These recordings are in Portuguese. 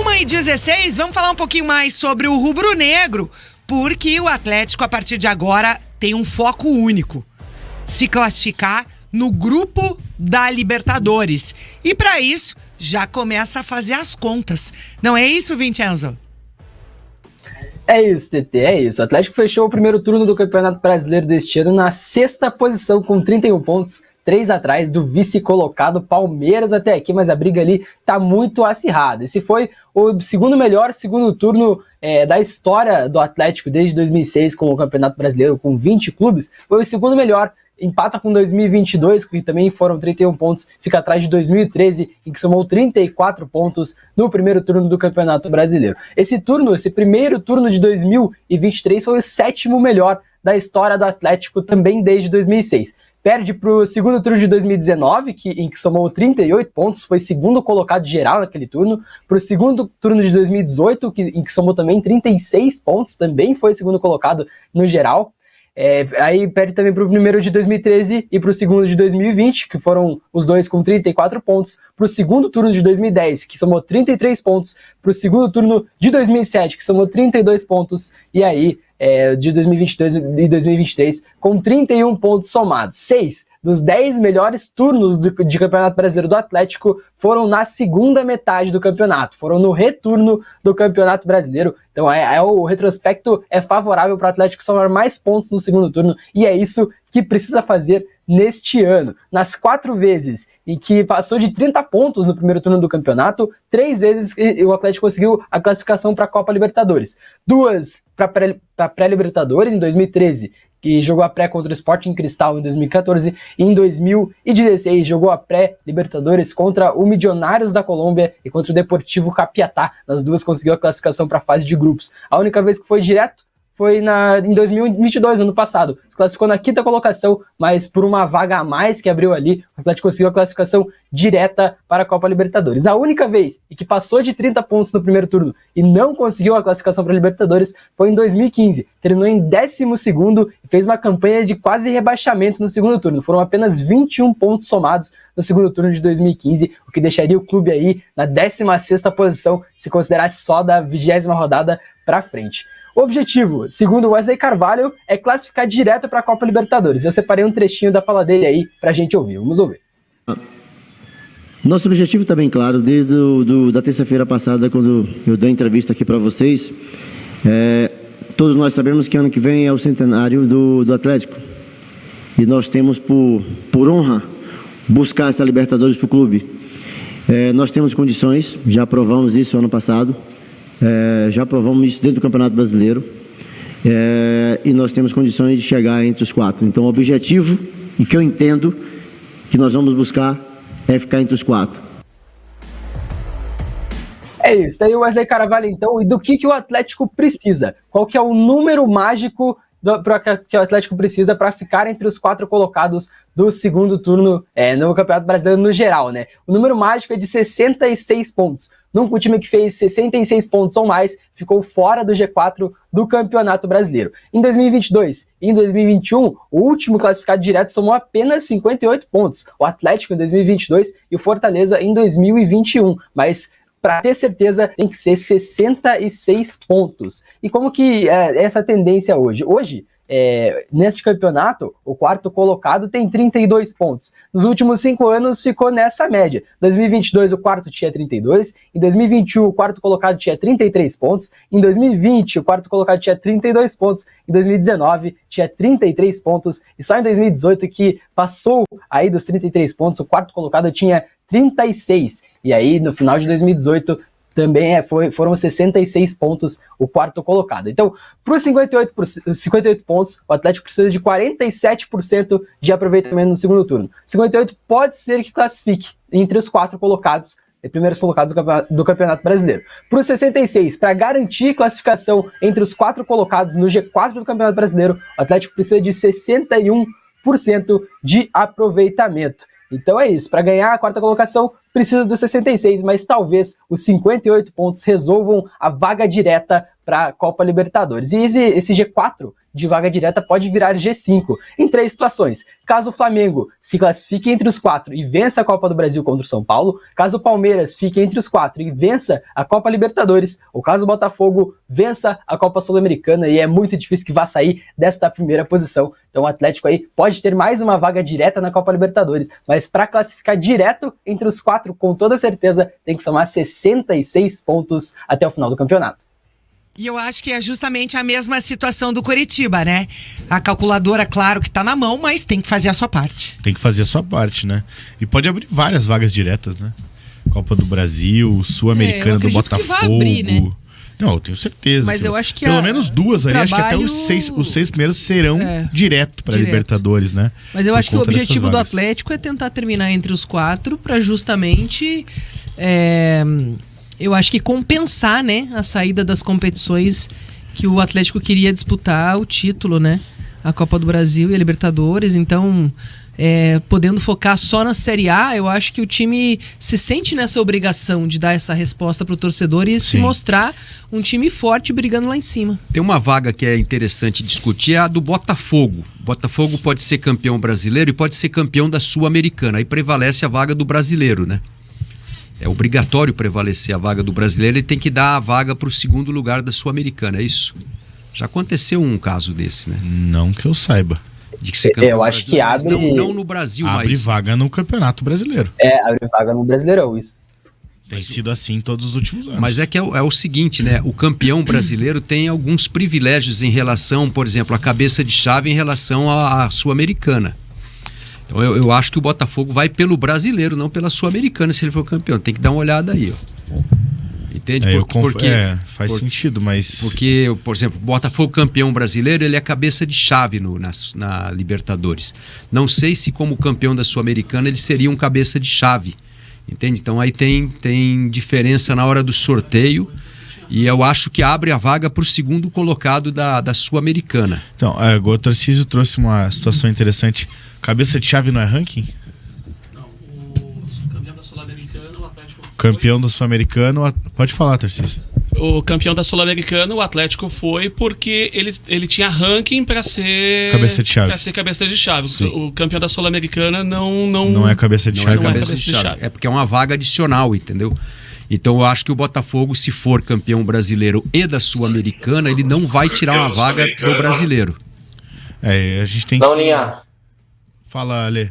1h16, vamos falar um pouquinho mais sobre o rubro-negro, porque o Atlético, a partir de agora, tem um foco único: se classificar no grupo da Libertadores. E para isso, já começa a fazer as contas. Não é isso, Vincenzo? É isso, TT, é isso. O Atlético fechou o primeiro turno do Campeonato Brasileiro deste ano na 6ª posição com 31 pontos, 3 atrás do vice-colocado Palmeiras até aqui, mas a briga ali tá muito acirrada. Esse foi o segundo melhor segundo turno da história do Atlético desde 2006 com o Campeonato Brasileiro, com 20 clubes. Foi o segundo melhor. Empata com 2022, que também foram 31 pontos, fica atrás de 2013, em que somou 34 pontos no primeiro turno do Campeonato Brasileiro. Esse primeiro turno de 2023 foi o 7º melhor da história do Atlético, também desde 2006. Perde para o segundo turno de 2019, em que somou 38 pontos, foi segundo colocado geral naquele turno. Para o segundo turno de 2018, em que somou também 36 pontos, também foi segundo colocado no geral. Aí perde também para o primeiro de 2013 e para o segundo de 2020, que foram os dois com 34 pontos, para o segundo turno de 2010, que somou 33 pontos, para o segundo turno de 2007, que somou 32 pontos, e aí de 2022 e 2023 com 31 pontos somados. 6 dos 10 melhores turnos de Campeonato Brasileiro do Atlético foram na segunda metade do campeonato, foram no retorno do Campeonato Brasileiro. Então o retrospecto é favorável para o Atlético somar mais pontos no segundo turno, e é isso que precisa fazer neste ano. Nas 4 vezes em que passou de 30 pontos no primeiro turno do campeonato, 3 vezes o Atlético conseguiu a classificação para a Copa Libertadores. 2 para pré-Libertadores em 2013, que jogou a pré contra o Sporting Cristal em 2014, e em 2016 jogou a pré-Libertadores contra o Milionários da Colômbia e contra o Deportivo Capiatá. Nas duas conseguiu a classificação para a fase de grupos. A única vez que foi direto foi em 2022, ano passado. Se classificou na 5ª colocação, mas por uma vaga a mais que abriu ali, o Atlético conseguiu a classificação direta para a Copa Libertadores. A única vez em que passou de 30 pontos no primeiro turno e não conseguiu a classificação para a Libertadores foi em 2015. Terminou em 12º e fez uma campanha de quase rebaixamento no segundo turno. Foram apenas 21 pontos somados no segundo turno de 2015, o que deixaria o clube aí na 16ª posição, se considerasse só da 20ª rodada para frente. O objetivo, segundo Wesley Carvalho, é classificar direto para a Copa Libertadores. Eu separei um trechinho da fala dele aí para a gente ouvir. Vamos ouvir. Nosso objetivo está bem claro, desde da terça-feira passada, quando eu dei a entrevista aqui para vocês. Todos nós sabemos que ano que vem é o centenário do Atlético. E nós temos por honra buscar essa Libertadores para o clube. Nós temos condições, já provamos isso ano passado. Já provamos isso dentro do Campeonato Brasileiro, e nós temos condições de chegar entre os 4. Então o objetivo, e que eu entendo que nós vamos buscar, é ficar entre os 4. É isso, daí o Wesley Carvalho então, e do que o Atlético precisa? Qual que é o número mágico que o Atlético precisa para ficar entre os 4 colocados do segundo turno no Campeonato Brasileiro no geral, né? O número mágico é de 66 pontos. O time que fez 66 pontos ou mais ficou fora do G4 do Campeonato Brasileiro. Em 2022 e em 2021, o último classificado direto somou apenas 58 pontos. O Atlético em 2022 e o Fortaleza em 2021. Mas para ter certeza, tem que ser 66 pontos. E como que é essa tendência hoje? Hoje, neste campeonato, o 4º colocado tem 32 pontos. Nos últimos 5 anos ficou nessa média. Em 2022 o 4º tinha 32, em 2021 o 4º colocado tinha 33 pontos, em 2020 o 4º colocado tinha 32 pontos, em 2019 tinha 33 pontos, e só em 2018 que passou aí dos 33 pontos, o 4º colocado tinha 36. E aí no final de 2018 também foram 66 pontos o 4º colocado. Então, para os 58 pontos, o Atlético precisa de 47% de aproveitamento no segundo turno. 58 pode ser que classifique entre os 4 colocados, primeiros colocados do Campeonato Brasileiro. Para os 66, para garantir classificação entre os 4 colocados no G4 do Campeonato Brasileiro, o Atlético precisa de 61% de aproveitamento. Então é isso, para ganhar a 4ª colocação precisa dos 66, mas talvez os 58 pontos resolvam a vaga direta para a Copa Libertadores. E esse G4 de vaga direta pode virar G5 em 3 situações. Caso o Flamengo se classifique entre os 4 e vença a Copa do Brasil contra o São Paulo, caso o Palmeiras fique entre os 4 e vença a Copa Libertadores, ou caso o Botafogo vença a Copa Sul-Americana, e é muito difícil que vá sair desta primeira posição. Então o Atlético aí pode ter mais uma vaga direta na Copa Libertadores, mas para classificar direto entre os 4, com toda certeza, tem que somar 66 pontos até o final do campeonato. E eu acho que é justamente a mesma situação do Coritiba, né? A calculadora, claro que tá na mão, mas tem que fazer a sua parte. Tem que fazer a sua parte, né? E pode abrir várias vagas diretas, né? Copa do Brasil, Sul-Americana do Botafogo. Que vai abrir, né? Não, eu tenho certeza. Mas eu acho que pelo menos 2 ali, acho que até os seis primeiros serão direto para Libertadores, né? Mas eu acho que o objetivo do Atlético é tentar terminar entre os 4 para justamente... eu acho que compensar, né, a saída das competições que o Atlético queria disputar o título, né? A Copa do Brasil e a Libertadores. Então, podendo focar só na Série A, eu acho que o time se sente nessa obrigação de dar essa resposta para o torcedor e se mostrar um time forte brigando lá em cima. Tem uma vaga que é interessante discutir, é a do Botafogo. O Botafogo pode ser campeão brasileiro e pode ser campeão da Sul-Americana. Aí prevalece a vaga do brasileiro, né? É obrigatório prevalecer a vaga do brasileiro, ele tem que dar a vaga para o segundo lugar da Sul-Americana, é isso? Já aconteceu um caso desse, né? Não que eu saiba. De que ser campeão eu acho que abre... Não no Brasil, abre vaga no Campeonato Brasileiro. Abre vaga no Brasileirão, isso. Tem sido assim todos os últimos anos. Mas é o seguinte, né? O campeão brasileiro tem alguns privilégios em relação, por exemplo, a cabeça de chave em relação à Sul-Americana. Então eu acho que o Botafogo vai pelo brasileiro, não pela Sul-Americana, se ele for campeão. Tem que dar uma olhada aí, ó. Entende? Faz sentido, mas... Porque, por exemplo, o Botafogo campeão brasileiro, ele é cabeça de chave na Libertadores. Não sei se como campeão da Sul-Americana ele seria um cabeça de chave. Entende? Então aí tem diferença na hora do sorteio. E eu acho que abre a vaga para o segundo colocado da Sul-Americana. Então, agora o Tarcísio trouxe uma situação interessante. Cabeça de chave não é ranking? Não, o campeão da Sul-Americana, o Atlético foi... Campeão da Sul-Americana, pode falar, Tarcísio. O campeão da Sul-Americana, o Atlético foi porque ele tinha ranking para ser... Cabeça de chave. Para ser cabeça de chave. O campeão da Sul-Americana não é cabeça de chave. Não é cabeça de chave. É porque é uma vaga adicional, entendeu? Então eu acho que o Botafogo, se for campeão brasileiro e da Sul-Americana, ele não vai tirar uma vaga do brasileiro. A gente tem Não, Linha. Fala, Alê.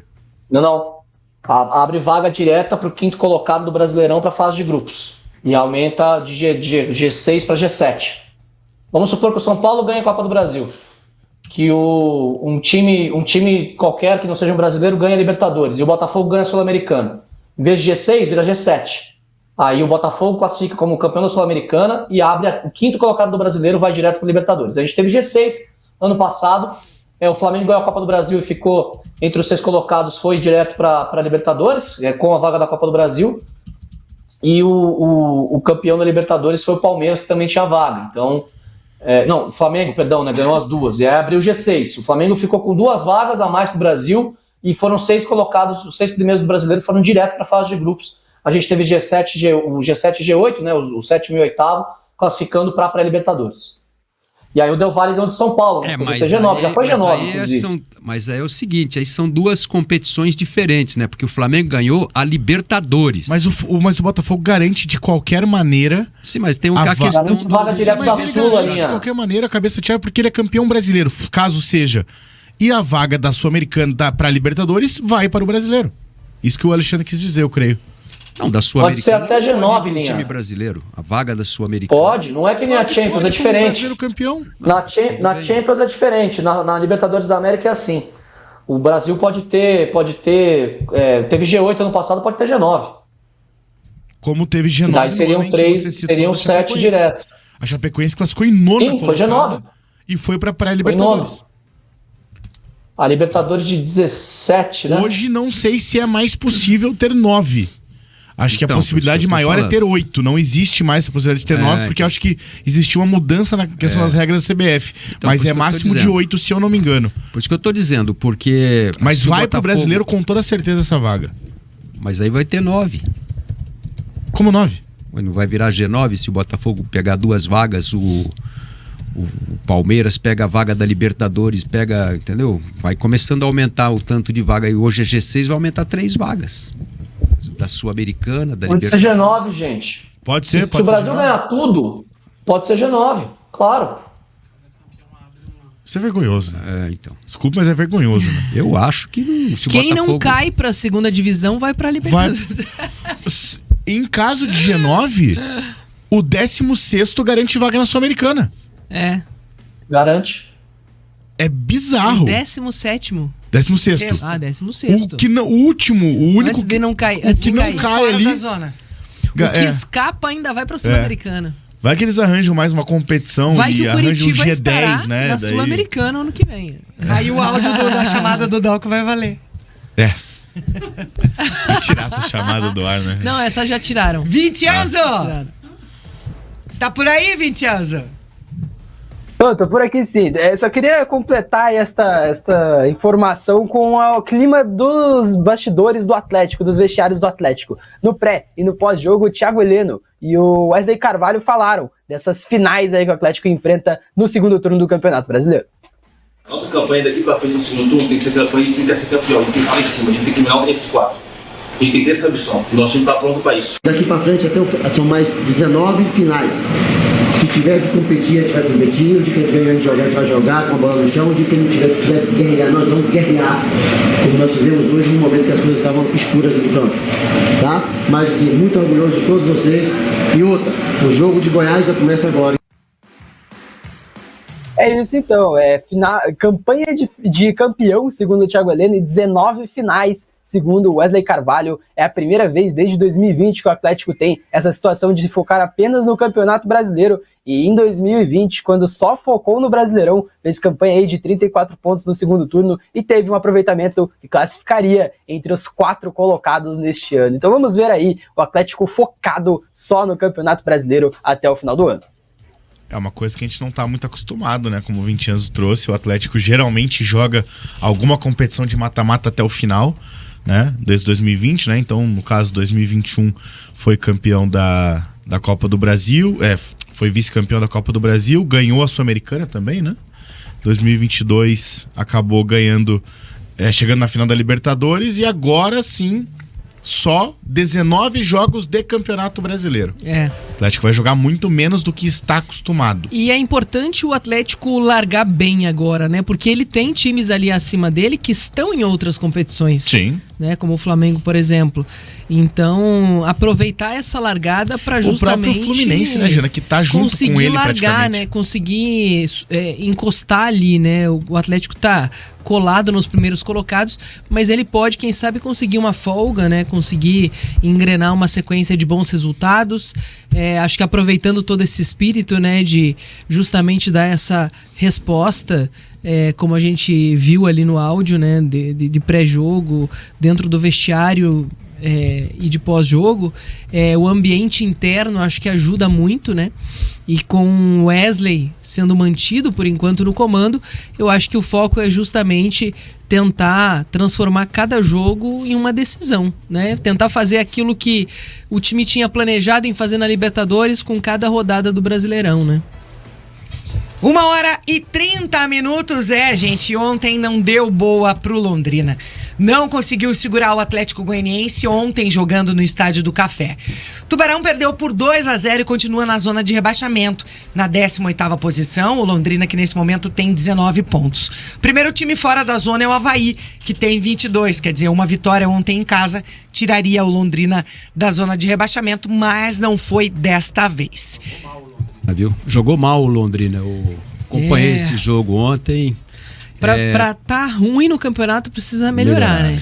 Não. Abre vaga direta para o 5º colocado do Brasileirão para a fase de grupos. E aumenta de G6 para G7. Vamos supor que o São Paulo ganhe a Copa do Brasil. Que um time qualquer que não seja um brasileiro ganha a Libertadores. E o Botafogo ganha a Sul-Americana. Em vez de G6, vira G7. Aí o Botafogo classifica como campeão da Sul-Americana e abre o 5º colocado do Brasileiro, vai direto para o Libertadores. A gente teve G6 ano passado. O Flamengo ganhou a Copa do Brasil e ficou entre os 6 colocados, foi direto para a Libertadores, com a vaga da Copa do Brasil. E o campeão da Libertadores foi o Palmeiras, que também tinha vaga. Então, o Flamengo, né, ganhou as 2. E aí abriu o G6. O Flamengo ficou com 2 vagas a mais para o Brasil e foram 6 colocados, os 6 primeiros do brasileiro foram direto para a fase de grupos. A gente teve o G7 e G8, né, o 7º e 8º, classificando para a pré-Libertadores. E aí o Del Valle ganhou de São Paulo, mas ser G9, já foi G9, mas aí é o seguinte, aí são 2 competições diferentes, né? Porque o Flamengo ganhou a Libertadores. Mas o Botafogo garante de qualquer maneira... Sim, mas tem a questão... Vaga direto da Sula, de qualquer maneira a cabeça de chave porque ele é campeão brasileiro, caso seja. E a vaga da Sul-Americana para a Libertadores vai para o brasileiro. Isso que o Alexandre quis dizer, eu creio. Não, da Sul-Americana. Pode ser até G9, Linha. Time brasileiro, a vaga da Sul-Americana. Pode, não é que nem a Champions, é diferente. Campeão. Na Champions é diferente, na Libertadores da América é assim. O Brasil pode ter teve G8 ano passado, pode ter G9. Como teve G9. Daí seriam 7 direto. A Chapecoense classificou em 9ª. Sim, foi G9. E foi para pré-Libertadores. A Libertadores de 17, né? Hoje não sei se é mais possível ter 9. Acho que a possibilidade maior é ter 8. Não existe mais essa possibilidade de ter 9, porque acho que existiu uma mudança na questão das regras da CBF. Então, mas é máximo de 8, se eu não me engano. Por isso que eu tô dizendo, porque... Mas vai pro brasileiro com toda certeza essa vaga. Mas aí vai ter 9. Como 9? Não vai virar G9 se o Botafogo pegar 2 vagas, o Palmeiras pega a vaga da Libertadores, entendeu? Vai começando a aumentar o tanto de vaga. E hoje a G6 vai aumentar 3 vagas. Da Sul-Americana, da Pode ser G9, gente. Pode ser, Se o Brasil ganhar tudo, pode ser G9, claro. Isso é vergonhoso, né? Então. Desculpa, mas é vergonhoso, né? Eu acho que não. Quem não cai pra segunda divisão vai pra Libertadores. Em caso de G9, o 16º garante vaga na Sul-Americana. Garante. É bizarro. 17º. 16º. Ah, 16º. O último, o único. Antes de não cair. O que não cai ali. Da zona. O que escapa ainda vai pra Sul-Americana. Vai que eles arranjam mais uma competição e arranjam um G10, né? Na Sul-Americana ano que vem. Aí o áudio da chamada do Dalco vai valer. Vai tirar essa chamada do ar, né? Não, essa já tiraram. Vincenzo! Tá por aí, Vincenzo? Tô por aqui sim. Só queria completar esta informação com o clima dos bastidores do Atlético, dos vestiários do Atlético. No pré e no pós-jogo, o Thiago Heleno e o Wesley Carvalho falaram dessas finais aí que o Atlético enfrenta no segundo turno do Campeonato Brasileiro. Nossa campanha daqui pra frente no segundo turno tem que ser campanha, a gente tem que ser campeão, a gente tem que estar em cima, a gente tem que ganhar entre os 4. A gente tem que ter essa ambição, o nosso time tá pronto para isso. Daqui para frente são mais 19 finais. Se tiver de competir, a gente vai competir. O dia que a gente jogar, a gente vai jogar com a bola no chão. O dia que a gente tiver de guerrear, nós vamos guerrear. Como nós fizemos hoje, no momento que as coisas estavam escuras no campo. Tá? Mas assim, muito orgulhoso de todos vocês. E outra, o jogo de Goiás já começa agora. É isso então, campanha de campeão, segundo o Thiago Heleno, e 19 finais, segundo o Wesley Carvalho. É a primeira vez desde 2020 que o Atlético tem essa situação de se focar apenas no Campeonato Brasileiro, e em 2020, quando só focou no Brasileirão, fez campanha aí de 34 pontos no segundo turno e teve um aproveitamento que classificaria entre os 4 colocados neste ano. Então vamos ver aí o Atlético focado só no Campeonato Brasileiro até o final do ano. É uma coisa que a gente não tá muito acostumado, né? Como o Vincenzo trouxe, o Atlético geralmente joga alguma competição de mata-mata até o final, né? Desde 2020, né? Então, no caso, 2021 foi campeão da Copa do Brasil, foi vice-campeão da Copa do Brasil, ganhou a Sul-Americana também, né? 2022 acabou ganhando, chegando na final da Libertadores, e agora sim, só 19 jogos de Campeonato Brasileiro. O Atlético vai jogar muito menos do que está acostumado. E é importante o Atlético largar bem agora, né? Porque ele tem times ali acima dele que estão em outras competições. Sim. Né? Como o Flamengo, por exemplo. Então, aproveitar essa largada para justamente... O próprio Fluminense, né, Jana? Que tá junto com ele largar, praticamente. né? Conseguir encostar ali, né? O Atlético tá colado nos primeiros colocados, mas ele pode, quem sabe, conseguir uma folga, né? Conseguir engrenar uma sequência de bons resultados. Acho que aproveitando todo esse espírito, né? De justamente dar essa resposta... como a gente viu ali no áudio, né, de pré-jogo, dentro do vestiário e de pós-jogo, o ambiente interno acho que ajuda muito, né? E com Wesley sendo mantido por enquanto no comando, eu acho que o foco é justamente tentar transformar cada jogo em uma decisão, né? Tentar fazer aquilo que o time tinha planejado em fazer na Libertadores com cada rodada do Brasileirão, né? 1h30, gente. Ontem não deu boa pro Londrina. Não conseguiu segurar o Atlético Goianiense ontem jogando no Estádio do Café. Tubarão perdeu por 2-0 e continua na zona de rebaixamento. Na 18ª posição, o Londrina, que nesse momento tem 19 pontos. Primeiro time fora da zona é o Avaí, que tem 22. Quer dizer, uma vitória ontem em casa tiraria o Londrina da zona de rebaixamento, mas não foi desta vez. Viu? Jogou mal o Londrina. Eu acompanhei esse jogo ontem. Pra tá ruim no campeonato precisa melhorar, né?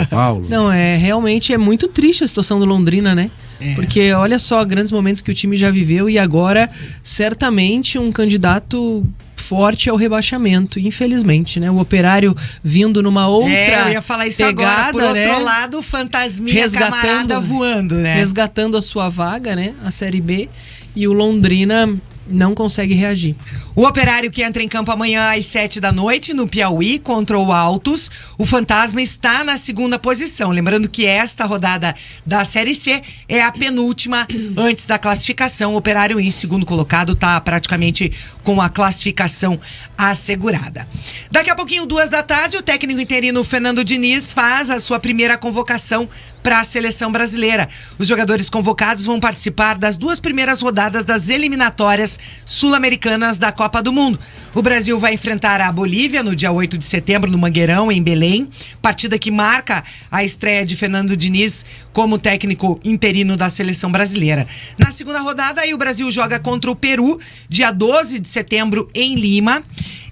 Paulo. Não, realmente é muito triste a situação do Londrina, né? Porque olha só, grandes momentos que o time já viveu e agora certamente um candidato forte ao rebaixamento, infelizmente, né? O Operário vindo numa outra eu ia falar isso pegada, agora. Por outro né? lado, o fantasminha camarada voando, né? Resgatando a sua vaga, né? A Série B. E o Londrina não consegue reagir. O Operário, que entra em campo amanhã às 7h no Piauí contra o Altos. O Fantasma está na segunda posição. Lembrando que esta rodada da Série C é a penúltima antes da classificação. O Operário, em segundo colocado, está praticamente com a classificação assegurada. Daqui a pouquinho, 14h, o técnico interino Fernando Diniz faz a sua primeira convocação para a seleção brasileira. Os jogadores convocados vão participar das 2 primeiras rodadas das eliminatórias sul-americanas da Copa do Mundo. O Brasil vai enfrentar a Bolívia no dia 8 de setembro no Mangueirão, em Belém, partida que marca a estreia de Fernando Diniz como técnico interino da seleção brasileira. Na segunda rodada, aí o Brasil joga contra o Peru, dia 12 de setembro em Lima.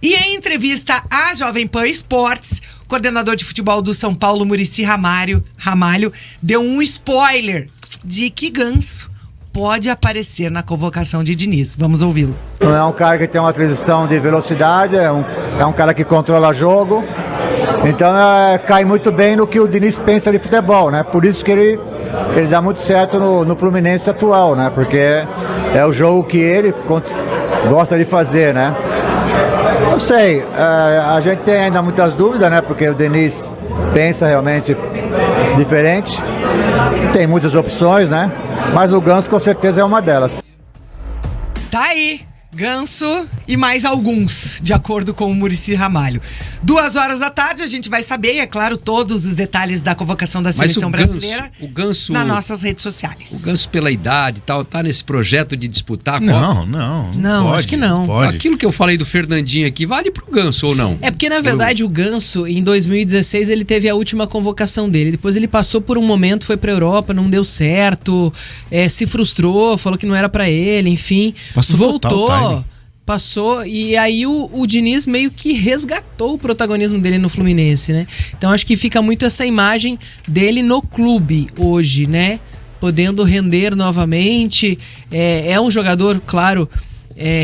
E em entrevista à Jovem Pan Esportes, o coordenador de futebol do São Paulo, Muricy Ramalho, deu um spoiler de que Ganso pode aparecer na convocação de Diniz. Vamos ouvi-lo. Não é um cara que tem uma transição de velocidade, é um cara que controla jogo. Então cai muito bem no que o Diniz pensa de futebol, né? Por isso que ele dá muito certo no Fluminense atual, né? Porque é o jogo que ele gosta de fazer, né? Não sei, a gente tem ainda muitas dúvidas, né? Porque o Diniz pensa realmente diferente. Tem muitas opções, né? Mas o Ganso com certeza é uma delas. Tá aí, Ganso e mais alguns, de acordo com o Muricy Ramalho. 14h, a gente vai saber, é claro, todos os detalhes da convocação da seleção brasileira nas nossas redes sociais. O Ganso, pela idade e tal, tá nesse projeto de disputar a Não, Copa? acho que não. Pode. Aquilo que eu falei do Fernandinho aqui, vale pro Ganso ou não? É porque, na verdade, o Ganso, em 2016, ele teve a última convocação dele. Depois ele passou por um momento, foi pra Europa, não deu certo, se frustrou, falou que não era pra ele, enfim. Voltou. Passou, e aí o Diniz meio que resgatou o protagonismo dele no Fluminense, né? Então acho que fica muito essa imagem dele no clube hoje, né? Podendo render novamente. É um jogador, claro,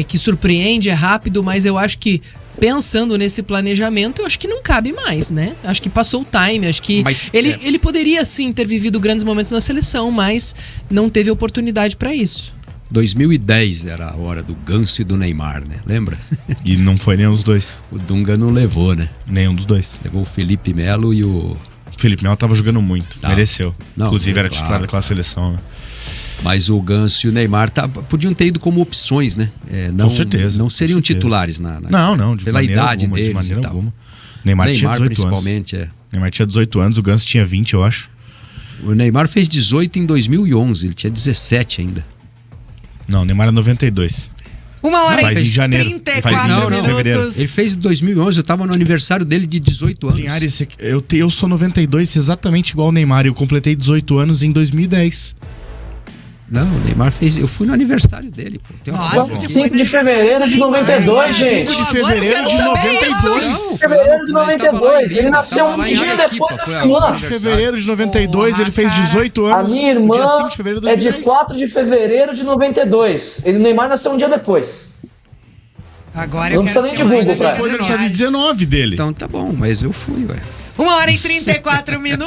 que surpreende, é rápido, mas eu acho que pensando nesse planejamento, eu acho que não cabe mais, né? Acho que passou o time, acho que ele poderia sim ter vivido grandes momentos na seleção, mas não teve oportunidade para isso. 2010 era a hora do Ganso e do Neymar, né? Lembra? E não foi nenhum dos dois. O Dunga não levou, né? Nenhum dos dois. Levou o Felipe Melo e o... Felipe Melo tava jogando muito, mereceu. Não, inclusive era titular daquela seleção, né? Mas o Ganso e o Neymar podiam ter ido como opções, né? Com certeza. Não seriam titulares Não, de pela idade alguma, deles de maneira e tal. alguma. Neymar tinha 18 principalmente, anos. Neymar tinha 18 anos, o Ganso tinha 20, eu acho. O Neymar fez 18 em 2011, ele tinha 17 ainda. Não, Neymar é 92. 1h em janeiro. 34 minutos. Ele fez em 2011, eu tava no aniversário dele de 18 anos. Linhares, eu sou 92, exatamente igual o Neymar. Eu completei 18 anos em 2010. Não, o Neymar fez... Eu fui no aniversário dele, pô. Tem uma... Nossa, 5 de fevereiro de 92, gente. 5 de fevereiro de 92. 5 de fevereiro de 92. Ele nasceu um dia depois da sua. 5 de fevereiro de 92, ele fez 18 anos. A minha irmã de é de 4 de fevereiro de 92. O Neymar nasceu um dia depois. Agora não precisa nem de Google pra Foi no aniversário de 19 dele. Então tá bom, mas eu fui, ué. 1h34 minutos.